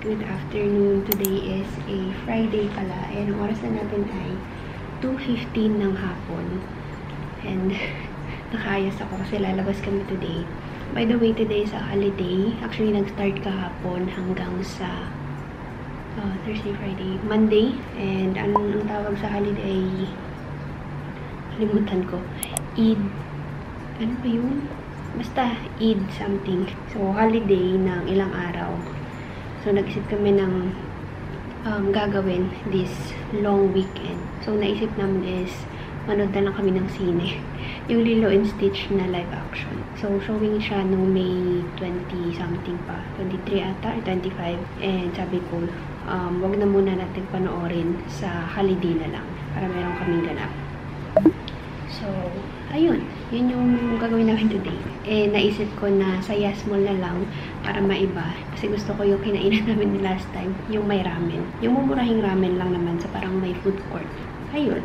Good afternoon. Today is a Friday pala. And ang oras na natin ay 2:15 ng hapon. And nakaayos ako kasi lalabas kami today. By the way, today is a holiday. Actually, nag-start kahapon hanggang sa Thursday, Friday, Monday. And ang tawag sa holiday, kalimutan ko. Eid. Ano ba yun? Basta Eid something. So, holiday ng ilang araw. So, nag-isip kami ng gagawin this long weekend. So, naisip namin is manood na lang kami ng sine. Yung Lilo and Stitch na live action. So, showing siya nung May 20-something pa. 23 ata, 25. And sabi ko, wag na muna natin panoorin sa holiday na lang. Para meron kaming ganap. So, ayun. Yun yung gagawin namin today. Eh, naisip ko na sa Yasmol na lang para maiba. Kasi gusto ko yung kinainan namin last time. Yung may ramen. Yung mumurahing ramen lang naman sa parang may food court. Ayun.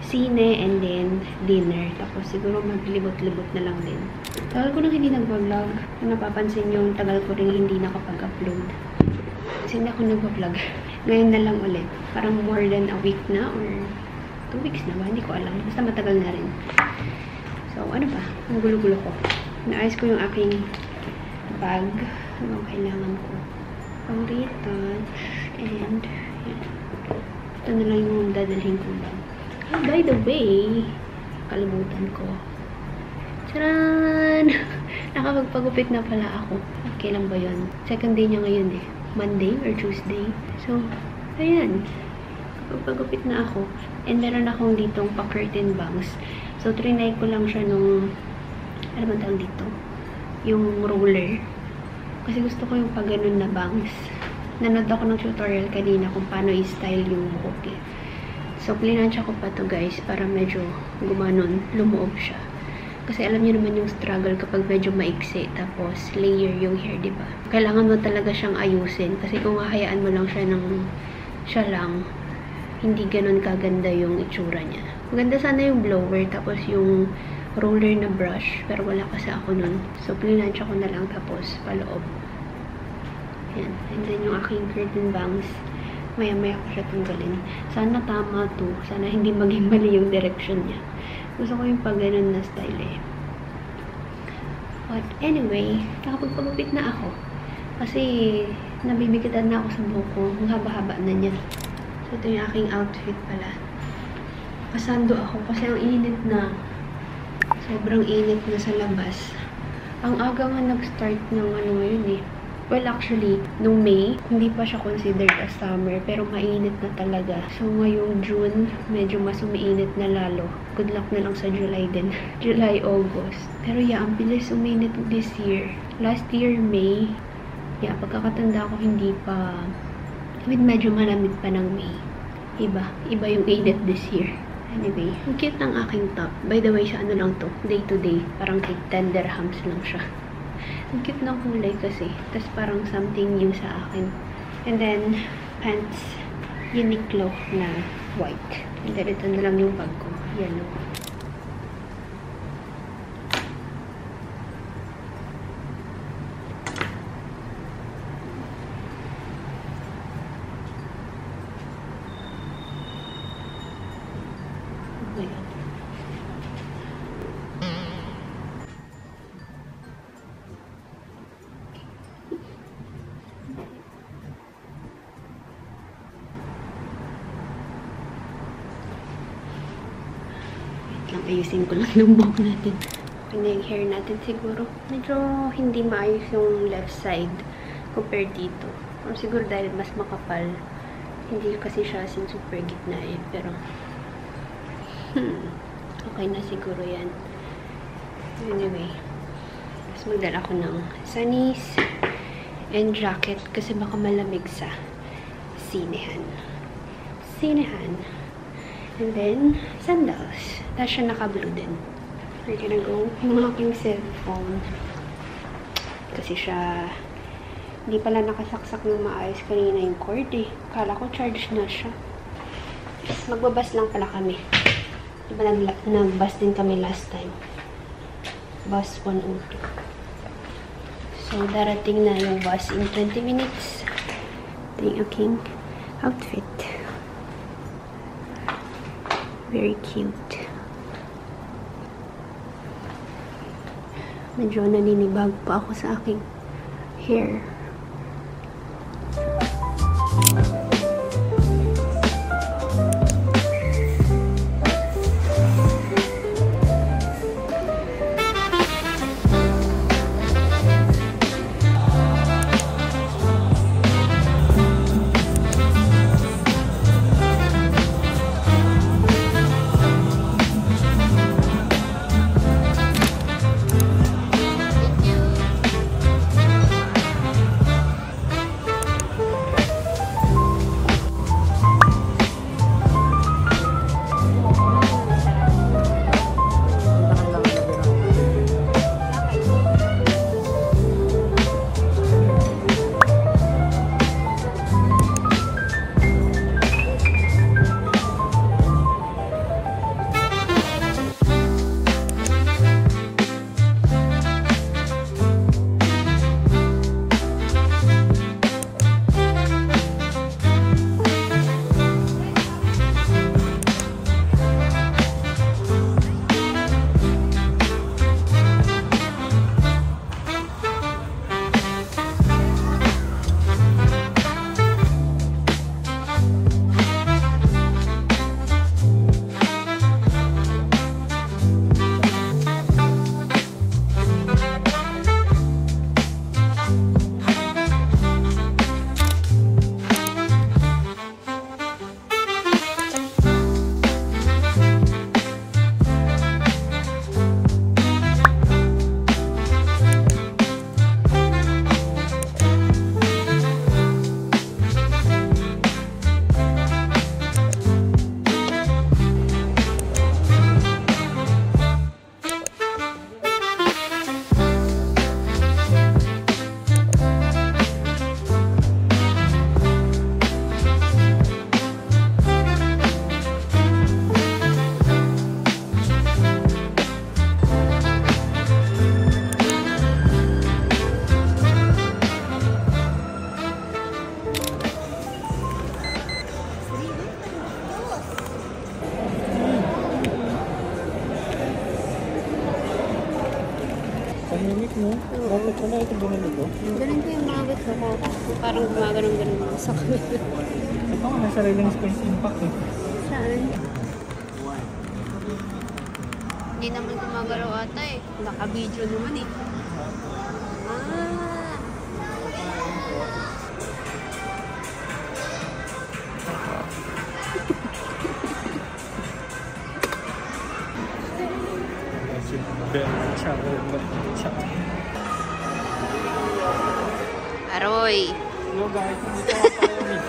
Sine and then dinner. Tapos siguro maglibot-libot na lang din. Tagal ko nang hindi nag-vlog. Kung napapansin yung tagal ko rin hindi nakapag-upload. Kasi hindi ako nag-vlog. Ngayon na lang ulit. Parang more than a week na or 2 weeks na ba? Hindi ko alam. Basta matagal na rin. So, ano ba? Ang gulo-gulo ko. Naayos ko yung aking bag. Ano kailangan ko? Pang retouch. And, yan. Ito na lang yung dadalhin kong bag. Oh, by the way, kalimutan ko. Charan! Nakapagpagupit na pala ako. Kailan ba yun? Second day niya ngayon eh. Monday or Tuesday. So, ayan. Pagpagupit na ako. And meron akong ditong pa-curtain bangs. So, trinay ko lang siya nung, ano ba tawag dito? Yung roller. Kasi gusto ko yung pag-ganun na bangs. Nanood ako ng tutorial kanina kung paano i-style yung buhok eh. So, plinansya ko pa to guys para medyo gumanon, lumuob siya. Kasi alam niyo naman yung struggle kapag medyo maiksi, tapos layer yung hair, diba? Kailangan mo talaga siyang ayusin. Kasi kung hahayaan mo lang siya lang, hindi ganun kaganda yung itsura niya. Maganda sana yung blower, tapos yung roller na brush, pero wala kasi ako nun. So, plinansya ko na lang, tapos paloob. Yan. And then yung aking curtain bangs, maya-maya ko siya tanggalin. Sana tama to. Sana hindi maging mali yung direction niya. Gusto ko yung pag ganun na style eh. But anyway, nakapagpagupit na ako. Kasi nabibigitan na ako sa buhok ko. Ang haba-haba na niya. So, ito yung aking outfit pala. Pasando ako kasi ang init na. Sobrang init na sa labas. Ang aga nga nag-start ng ano ngayon eh. Well, actually, nung May, hindi pa siya considered as summer, pero mainit na talaga. So, ngayong June, medyo mas umiinit na lalo. Good luck na lang sa July din. July, August. Pero yeah, ang bilis uminit this year. Last year, May, yeah, pagkakatanda ko, hindi pa, medyo malamig pa ng May. Iba yung init this year. Anyway, ang cute ng aking top. By the way, sa ano lang to, day to day. Parang 10 dirhams lang siya. Ang cute ng kulay kasi. Tapos parang something new sa akin. And then, pants, Uniqlo na white. And then, ito na lang yung bag ko. Yellow. Oh my God. Ayusin ko lang yung buhok natin. Okay na yung hair natin siguro. Medyo hindi maayos yung left side compared dito. Or siguro dahil mas makapal. Hindi kasi siya sin super gitna eh. Pero, okay na siguro yan. Anyway. Tapos magdala ko ng sunnies and jacket kasi baka malamig sa sinehan. And then, sandals. Tapos siya naka-blue din. We're gonna go. Yung aking cellphone. Kasi siya, hindi pala nakasaksak ng maayos kanina yung cord eh. Kala ko charge na siya. Magbabas lang pala kami. Diba nag-bus din kami last time. Bus 102. So, darating na yung bus in 20 minutes. Ito yung aking outfit. Very cute. Medyo naninibag pa ako sa aking hair. Tahimik mo? Bakit pala ito ganito? Ganun ko yung mga bits ako. Parang gumagano'n-ganon sa kami. Ito nga, may sariling space impact eh. Saan? Hindi naman gumagalaw ata eh. Naka-video naman eh. Aroy! Hello guys, hindi ko mapalawin.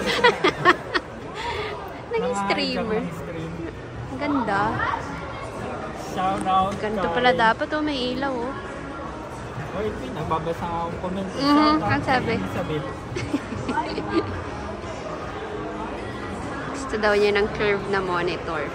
Naging streamer. Ang ganda. Shout out. Ganito pala dapat oh, may ilaw oh. Wait, nagbabasa akong comment. Ang sabi. Gusto daw niya ng curve na monitor.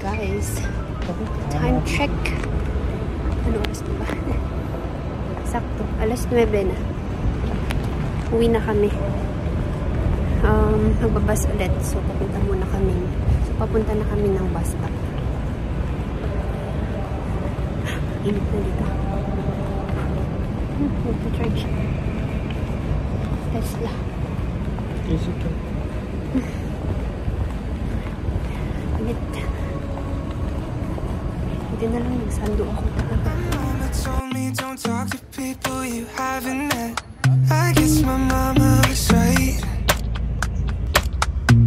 Guys, time check. Ano oras na ba? Sakto, alas 9 na. Uwi na kami. Magbabas ulit. So, papunta muna kami. So, papunta na kami ng bus stop. Init na dito. Magpa-charge. Tesla. Init. Hindi na lang nagsando ako talaga. you don't talk to people you haven't met. I guess my mama was right,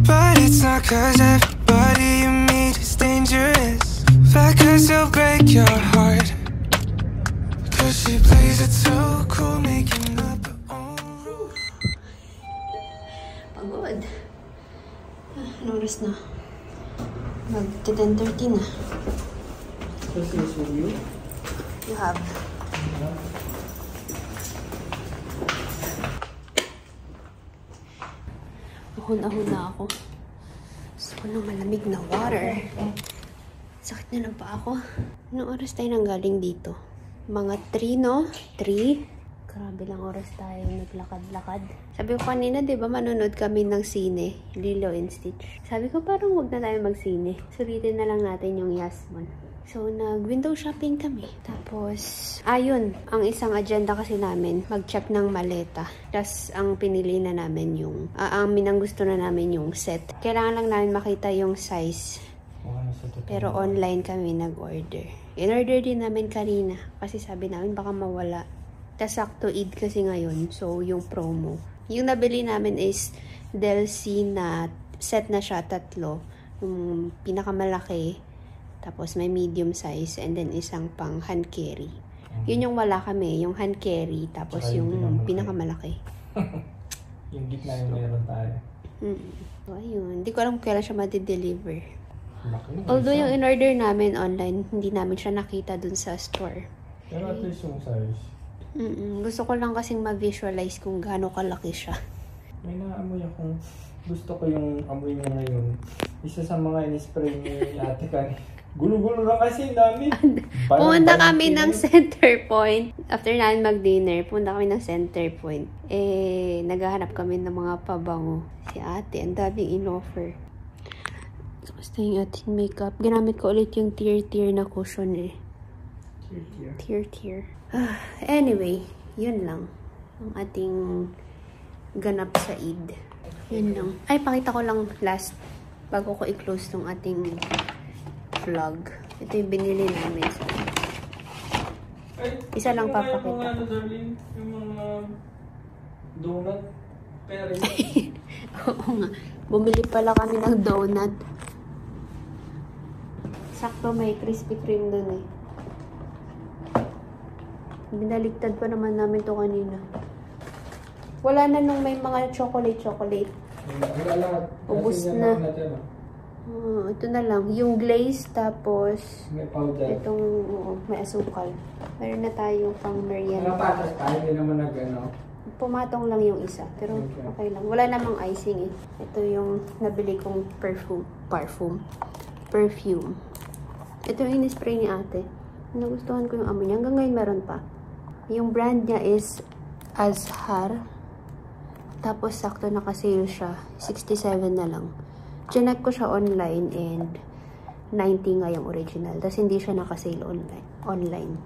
but it's not 'cause everybody you meet is dangerous, but 'cause they'll break your heart. 'Cause she plays it so cool, making up her own rules. Pagod. Ano oras na? Mag-10:30 na. You have. Ahon-ahon na ako. Gusto ko ng malamig na water. Sakit na lang pa ako. Anong oras tayo nang galing dito? Mga 3, no? 3? Grabe lang oras tayo naglakad-lakad. Sabi ko kanina, di ba, manonood kami ng sine, Lilo and Stitch. Sabi ko, parang huwag na tayo mag-sine. Sulitin na lang natin yung Yasmon. So, nag-window shopping kami. Tapos, ayun, ang isang agenda kasi namin, mag-check ng maleta. Tapos, ang pinili na namin yung, ang minanggusto na namin yung set. Kailangan lang namin makita yung size. Pero online kami nag-order. In-order din namin kanina. Kasi sabi namin, baka mawala. Tas sakto Eid kasi ngayon. So, yung promo. Yung nabili namin is Delcy na set na siya, 3. Yung pinakamalaki. Tapos may medium size. And then isang pang hand carry. Yun yung wala kami. Yung hand carry. Tapos yung pinakamalaki. Yung gitna yung meron tayo. So, ayun. Hindi ko alam kung kailan siya ma-deliver. Although yung in-order namin online, hindi namin siya nakita dun sa store. Pero at least yung size. Gusto ko lang kasing ma-visualize kung gaano kalaki siya. May naamoy akong gusto ko yung amoy niya ngayon. Isa sa mga in-spray ni Ate Kan. Gulo-gulo lang kasi namin. Pumunta kami ng Center Point. After namin mag-dinner, pumunta kami ng Center Point. Naghahanap kami ng mga pabango. Si ate, ang daming in-offer. Basta yung ating makeup. Ginamit ko ulit yung tier na cushion eh. Tier. Anyway, yun lang. Ang ating ganap sa Eid. Yun lang. Ay, pakita ko lang last bago ko i-close tong ating vlog. Ito yung binili namin. Isa lang papakita. Yung mga darling, yung mga donut. Pero Oo nga. Bumili pala kami ng donut. Sakto may Krispy Kreme dun eh. Binaligtad pa naman namin to kanina. Wala na nung may mga chocolate. Ubus na. Ito na lang. Yung glaze, tapos may powder. Itong may asukal. Meron na tayo pang merienda. Patas tayo, hindi naman Pumatong lang yung isa. Pero okay lang. Wala namang icing eh. Ito yung nabili kong perfume. Ito yung in-spray ni ate. Nagustuhan ko yung amoy niya. Hanggang ngayon meron pa. Yung brand niya is Azhar. Tapos sakto naka-sale siya. 67 na lang. Chinek ko siya online and 90 nga yung original. Tapos hindi siya naka-sale online.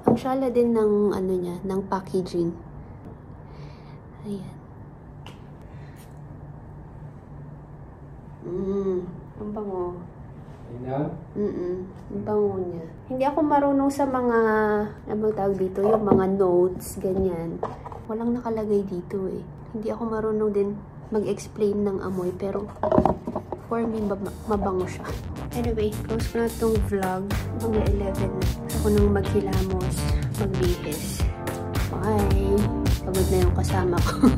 Ang syala din ng ano niya, ng packaging. Ayan. Ang bango. Ang bango niya. Hindi ako marunong sa mga, ano tawag dito, yung mga notes, ganyan. Walang nakalagay dito eh. Hindi ako marunong din mag-explain ng amoy, pero for me, mabango siya. Anyway, close ko na itong vlog. Mga 11 na. Ako nang maghilamos, magbihis. Bye! Pagod na yung kasama ko.